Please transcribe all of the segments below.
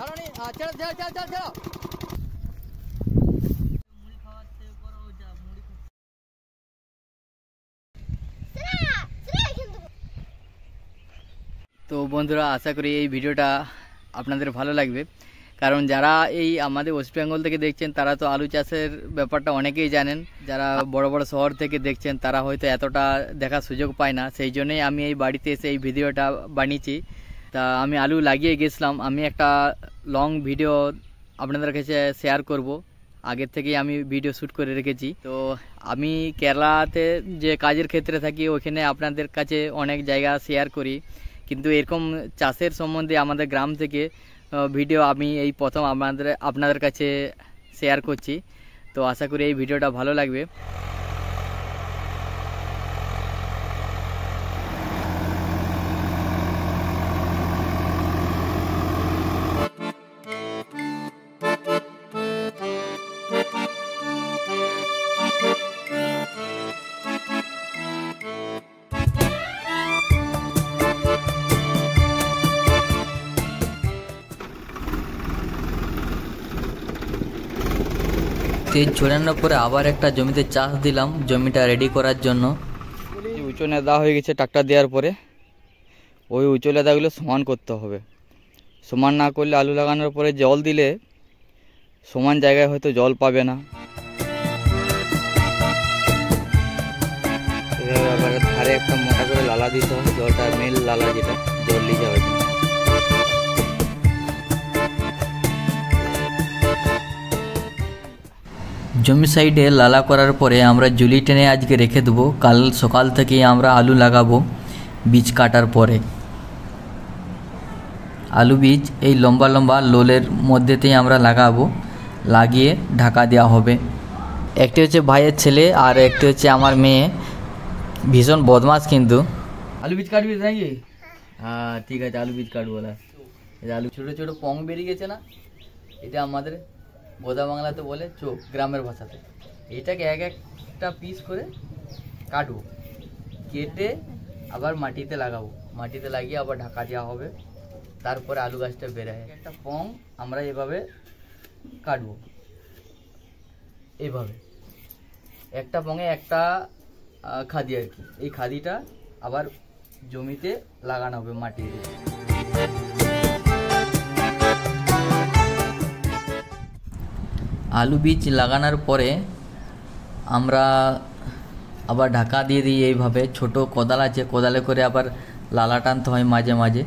তো বন্ধুরা, আশা করি এই ভিডিওটা আপনাদের ভালো লাগবে, কারণ যারা এই আমাদের ওয়েস্ট বেঙ্গল থেকে দেখছেন তারা তো আলু চাষের ব্যাপারটা অনেকেই জানেন। যারা বড় বড় শহর থেকে দেখছেন তারা হয়তো এতটা দেখার সুযোগ পায় না, সেই জন্যই আমি এই বাড়িতে এসে এই ভিডিওটা বানিয়েছি। তা আমি আলু লাগিয়ে গেছিলাম, আমি একটা লং ভিডিও আপনাদের কাছে শেয়ার করব। আগের থেকেই আমি ভিডিও শ্যুট করে রেখেছি। তো আমি কেরালাতে যে কাজের ক্ষেত্রে থাকি ওখানে আপনাদের কাছে অনেক জায়গা শেয়ার করি, কিন্তু এরকম চাষের সম্বন্ধে আমাদের গ্রাম থেকে ভিডিও আমি এই প্রথম আপনাদের কাছে শেয়ার করছি। তো আশা করি এই ভিডিওটা ভালো লাগবে। তেল ছড়ানোর পরে আবার একটা জমিতে চাষ দিলাম, জমিটা রেডি করার জন্য। উঁচু নেদা হয়ে গেছে ট্রাক্টর দেওয়ার পরে, ওই উঁচু নেদাগুলো সমান করতে হবে। সমান না করলে আলু লাগানোর পরে জল দিলে সমান জায়গায় হয়তো জল পাবে না। এবার ধারে একটা মোটা করে লালা দিতে হবে, জলটা মেল লালা যেটা জল নিয়ে যাওয়ার জন্য। জমি সাইডে লালা করার পরে আমরা জুলি টেনে আজকে রেখে দেবো, কাল সকাল থেকেই আমরা আলু লাগাবো। বীজ কাটার পরে আলু বীজ এই লম্বা লম্বা লোলের মধ্যেতেই আমরা লাগাবো, লাগিয়ে ঢাকা দেওয়া হবে। একটি হচ্ছে ভাইয়ের ছেলে আর একটি হচ্ছে আমার মেয়ে, ভীষণ বদমাস কিন্তু। আলু বীজ কাটবি নাকি? হ্যাঁ ঠিক আছে, আলু বীজ কাটবো না। আলু ছোটো ছোটো পং বেরিয়ে গেছে না, এটা আমাদের বোদা বাংলাতে বলে চোখ, গ্রামের ভাষাতে। এটাকে এক একটা পিস করে কাটবো, কেটে আবার মাটিতে লাগাবো, মাটিতে লাগিয়ে আবার ঢাকা দেওয়া হবে। তারপরে আলু গাছটা বেরোয়। একটা পং আমরা এভাবে কাটবো, এইভাবে একটা পঙে একটা খাদি আর কি। এই খাদিটা আবার জমিতে লাগানো হবে মাটিতে। আলু বীজ লাগানোর পরে আমরা আবার ঢাকা দিয়ে দিই এইভাবে। ছোট কোদাল আছে, কোদালে করে আবার লালা টানতে হয় মাঝে মাঝে।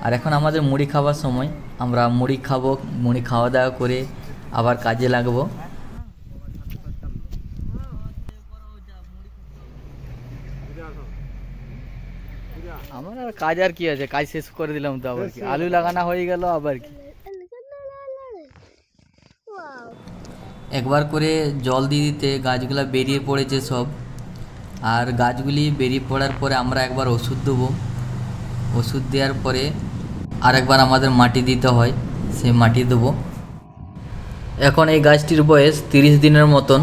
আর এখন আমাদের মুড়ি খাওয়ার সময়, আমরা মুড়ি খাবো, মুড়ি খাওয়া দাওয়া করে আবার কাজে লাগবো। আমার আর কাজ আর কি আছে, কাজ শেষ করে দিলাম তো আবার কি, আলু লাগানো হয়ে গেল আবার কি। একবার করে জল দিয়ে দিতে গাছগুলা বেরিয়ে পড়েছে সব। আর গাছগুলি বেরিয়ে পড়ার পরে আমরা একবার ওষুধ দেবো। ওষুধ দেওয়ার পরে আরেকবার আমাদের মাটি দিতে হয়, সেই মাটি দেবো। এখন এই গাছটির বয়স 30 দিনের মতন।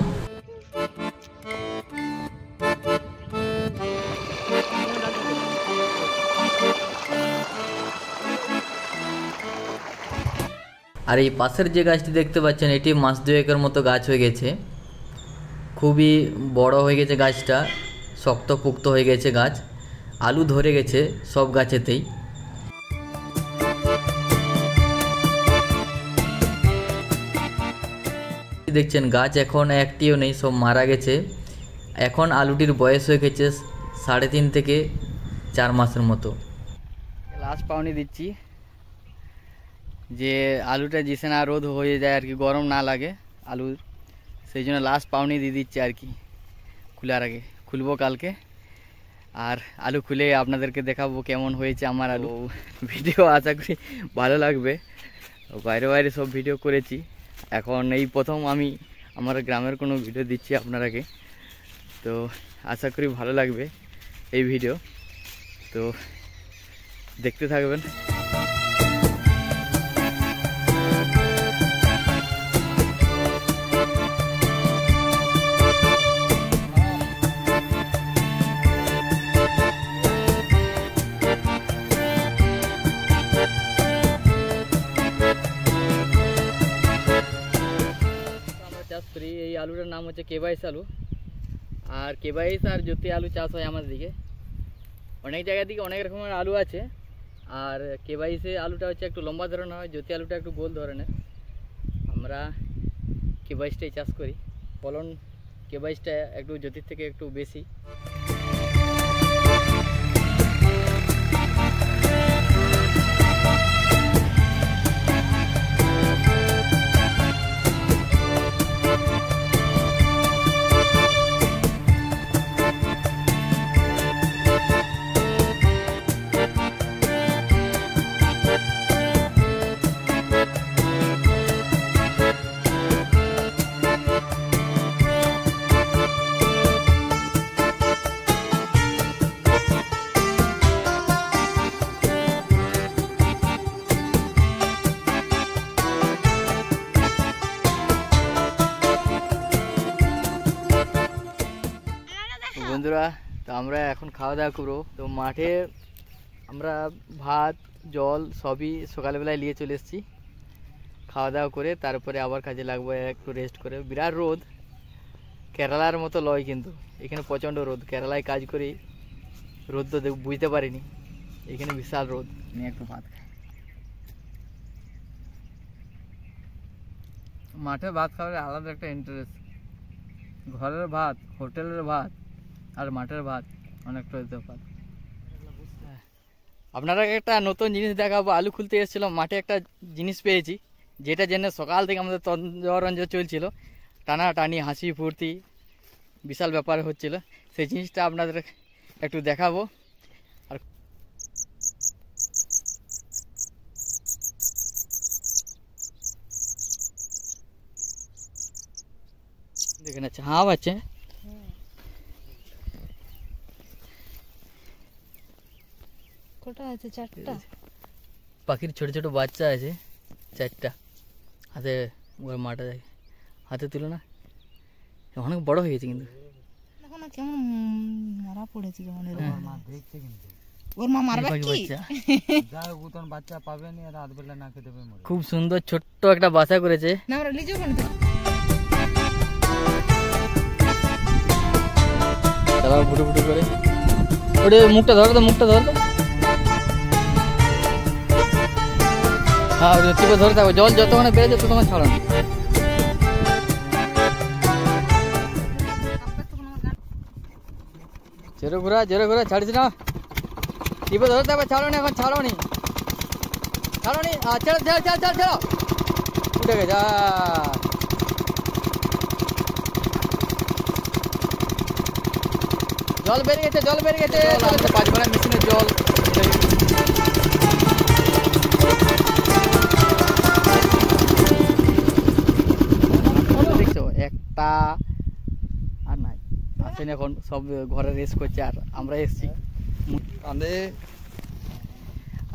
আর এই পাশের যে গাছটি দেখতে পাচ্ছেন, এটি মাস 2 মতো গাছ হয়ে গেছে, খুবই বড় হয়ে গেছে গাছটা, শক্ত পুক্ত হয়ে গেছে গাছ, আলু ধরে গেছে সব গাছেতেই। দেখছেন গাছ এখন একটিও নেই, সব মারা গেছে। এখন আলুটির বয়স হয়ে গেছে 3.5 থেকে 4 মাসের মতো। লাস্ট পাউনি দিচ্ছি, যে আলুটা जिसे না রোদ হয়ে যায় আর কি, গরম না লাগে আলুর, সেই জন্য লাস্ট পাউনি দিয়ে দিচ্ছি আর কি। খোলার আগে খুলবো কালকে, আর আলু খুলে আপনাদেরকে দেখাবো কেমন হয়েছে আমার আলু। ভিডিও আশা করি ভালো লাগবে, বাইরে বাইরে সব ভিডিও করেছি, এখন এই প্রথম আমি আমার গ্রামের কোনো ভিডিও দিচ্ছি আপনারাকে। তো আশা করি ভালো লাগবে এই ভিডিও, তো দেখতে থাকবেন। আলুটার নাম হচ্ছে কেবাইস আলু। আর কেবাইস আর জ্যোতি আলু চাষ হয় আমাদের দিকে, অনেক জায়গার দিকে অনেক রকমের আলু আছে। আর কেবাইসে আলুটা হচ্ছে একটু লম্বা ধরনের হয়, জ্যোতি আলুটা একটু গোল ধরনের। আমরা কেবাইসটাই চাষ করি, ফলন কেবাইসটা একটু জ্যোতির থেকে একটু বেশি। বন্ধুরা, তো আমরা এখন খাওয়া দাওয়া করবো। তো মাঠে আমরা ভাত জল সবই সকালবেলায় নিয়ে চলে এসেছি। খাওয়া দাওয়া করে তারপরে আবার কাজে লাগবো, একটু রেস্ট করে। বিরাট রোদ, কেরালার মতো লয়, কিন্তু এখানে প্রচণ্ড রোদ। কেরালায় কাজ করি, রোদ তো বুঝতে পারিনি, এখানে বিশাল রোদ। নিয়ে একটু ভাত খাই। মাঠে ভাত খাওয়ার আলাদা একটা ইন্টারেস্ট। ঘরের ভাত, হোটেলের ভাত আর মাঠের ভাত অনেকটা তফাৎ। আপনারা একটা নতুন জিনিস দেখাবো। আলু খুলতে এসেছিলাম, মাঠে একটা জিনিস পেয়েছি, যেটা জেনে সকাল থেকে আমাদের তঞ্জরঞ্জ চলছিল, টানাটানি হাসি ফুর্তি বিশাল ব্যাপার হচ্ছিল। সেই জিনিসটা আপনাদের একটু দেখাবো। আর দেখেন, আচ্ছা হাঁপ আছে, কটা আছে? চারটা পাখির ছোট ছোট বাচ্চা আছে, চারটা। হাতে ওর মাটা দেখে, হাতে তুলো না, অনেক বড় হয়ে গেছে কিন্তু দেখো না কেমন মারা পড়েছে। যেমন মা দেখছে, কিন্তু ওর মা মারবে কি? যা গুতন বাচ্চা পাবে না, রাত বেলা না খেতে পাবে। খুব সুন্দর ছোট্ট একটা বাসা করেছে। না আমরা লিজো কোন তো চালাও ফুটু ফুটু করে। ওরে মুখটা ধরো তো, মুখটা ধরো তো। হ্যাঁ, টিপে ধরে থাকো। জল যতক্ষণে বেড়েছে ততক্ষণ ছাড়ো না। জোরে ঘোরা, জোরে ঘোরা, ছাড়িস না। টিপে ধরে থাকবে, ছাড়ো না, এখন ছাড়ো নি, ছাড়ো নি। ছাড়ো ছাড়ো ছাড়ো ছাড়ো ছাড়ো, উঠে গেছে। জল বেরিয়ে গেছে, জল বেরিয়ে গেছে। 5 ঘোড়া মেশিনের জল। দেখছো একটা আর নাই, আসেন এখন সব ঘরে রেস্ট করছে। আর আমরা এসছি,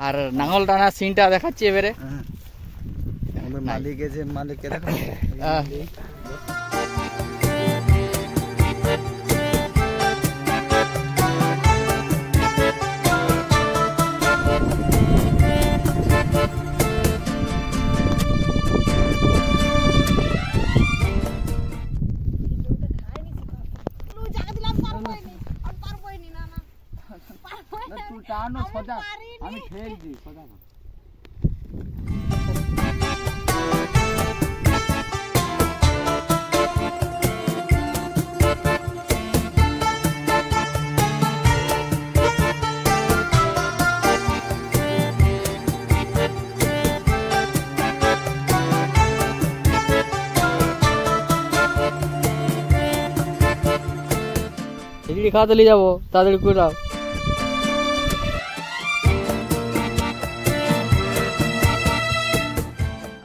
আর নাঙল টানা সিনটা দেখাচ্ছি এবারে। মালিক এসে, মালিককে দেখো। আমি খেলছি সোজা। খিচুড়ি খাওয়াতে নিয়ে যাবো, তাড়াতাড়ি করে দাও।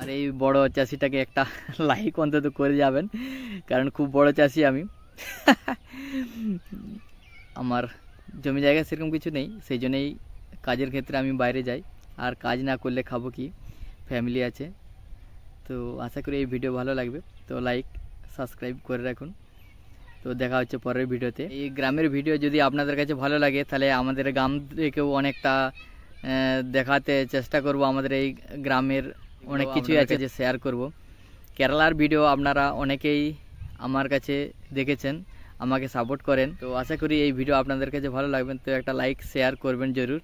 আর এই বড় চাষিটাকে একটা লাইক অন্তত করে যাবেন, কারণ খুব বড় চাষি আমি। আমার জমি জায়গা সেরকম কিছু নেই, সেই জন্যই কাজের ক্ষেত্রে আমি বাইরে যাই। আর কাজ না করলে খাবো কি, ফ্যামিলি আছে। তো আশা করি এই ভিডিও ভালো লাগবে, তো লাইক সাবস্ক্রাইব করে রাখুন। তো দেখা হচ্ছে পরের ভিডিওতে। এই গ্রামের ভিডিও যদি আপনাদের কাছে ভালো লাগে, তাহলে আমাদের গ্রাম থেকেও অনেকটা দেখাতে চেষ্টা করব। আমাদের এই গ্রামের অনেক কিছুই আছে যে শেয়ার করব। কেরালার ভিডিও আপনারা অনেকেই আমার কাছে দেখেছেন, আমাকে সাপোর্ট করেন। তো আশা করি এই ভিডিও আপনাদের কাছে ভালো লাগবে, তো একটা লাইক শেয়ার করবেন জরুর।